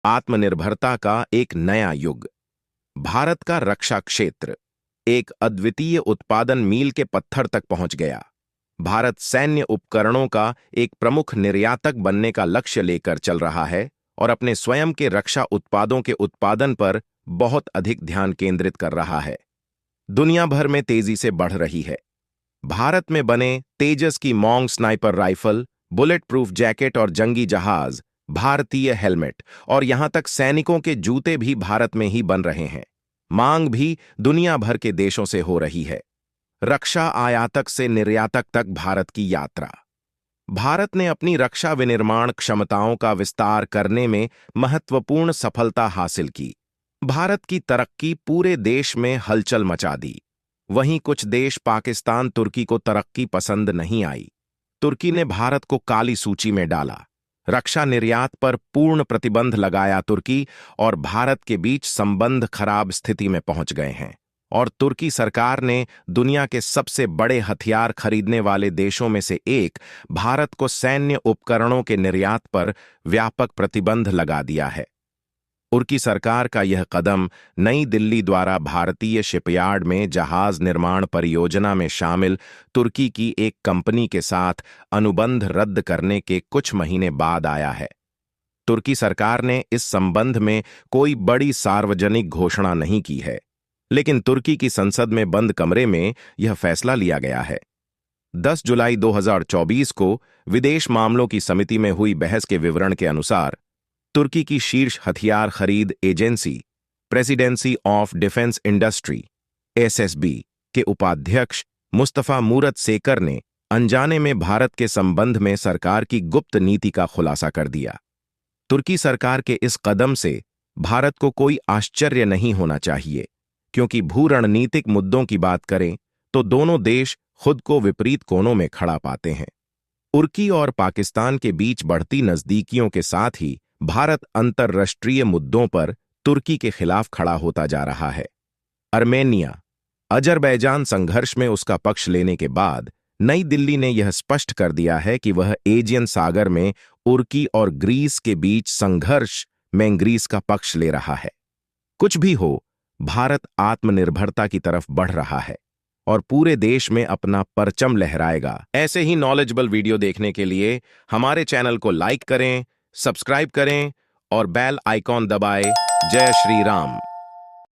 आत्मनिर्भरता का एक नया युग। भारत का रक्षा क्षेत्र एक अद्वितीय उत्पादन मील के पत्थर तक पहुंच गया। भारत सैन्य उपकरणों का एक प्रमुख निर्यातक बनने का लक्ष्य लेकर चल रहा है और अपने स्वयं के रक्षा उत्पादों के उत्पादन पर बहुत अधिक ध्यान केंद्रित कर रहा है। दुनिया भर में तेजी से बढ़ रही है। भारत में बने तेजस की मॉन्ग sniper rifle, bullet proof jacket और जंगी जहाज, भारतीय हेलमेट और यहां तक सैनिकों के जूते भी भारत में ही बन रहे हैं। मांग भी दुनिया भर के देशों से हो रही है। रक्षा आयातक से निर्यातक तक भारत की यात्रा। भारत ने अपनी रक्षा विनिर्माण क्षमताओं का विस्तार करने में महत्वपूर्ण सफलता हासिल की। भारत की तरक्की पूरे देश में हलचल मचा दी। वहीं कुछ देश पाकिस्तान, तुर्की को तरक्की पसंद नहीं आई। तुर्की ने भारत को काली सूची में डाला। रक्षा निर्यात पर पूर्ण प्रतिबंध लगाया। तुर्की और भारत के बीच संबंध खराब स्थिति में पहुंच गए हैं और तुर्की सरकार ने दुनिया के सबसे बड़े हथियार खरीदने वाले देशों में से एक भारत को सैन्य उपकरणों के निर्यात पर व्यापक प्रतिबंध लगा दिया है। तुर्की सरकार का यह कदम नई दिल्ली द्वारा भारतीय शिपयार्ड में जहाज निर्माण परियोजना में शामिल तुर्की की एक कंपनी के साथ अनुबंध रद्द करने के कुछ महीने बाद आया है। तुर्की सरकार ने इस संबंध में कोई बड़ी सार्वजनिक घोषणा नहीं की है, लेकिन तुर्की की संसद में बंद कमरे में यह फैसला लिया गया है। 10 जुलाई 2024 को विदेश मामलों की समिति में हुई बहस के विवरण के अनुसार तुर्की की शीर्ष हथियार खरीद agency presidency of defence industry (SSB) के उपाध्यक्ष मुस्तफा मुरत सेकर ने अनजाने में भारत के संबंध में सरकार की गुप्त नीति का खुलासा कर दिया। तुर्की सरकार के इस कदम से भारत को कोई आश्चर्य नहीं होना चाहिए, क्योंकि भू रणनीतिक मुद्दों की बात करें तो दोनों देश खुद को विपरीत कोनों में खड़ा पाते हैं। तुर्की और पाकिस्तान के बीच बढ़ती नजदीकियों के साथ ही भारत अंतर्राष्ट्रीय मुद्दों पर तुर्की के खिलाफ खड़ा होता जा रहा है। अर्मेनिया, अजरबैजान संघर्ष में उसका पक्ष लेने के बाद नई दिल्ली ने यह स्पष्ट कर दिया है कि वह एजियन सागर में तुर्की और ग्रीस के बीच संघर्ष में ग्रीस का पक्ष ले रहा है। कुछ भी हो, भारत आत्मनिर्भरता की तरफ बढ़ रहा है और पूरे देश में अपना परचम लहराएगा। ऐसे ही नॉलेजेबल वीडियो देखने के लिए हमारे चैनल को लाइक करें, सब्सक्राइब करें और बेल आइकॉन दबाएं। जय श्री राम।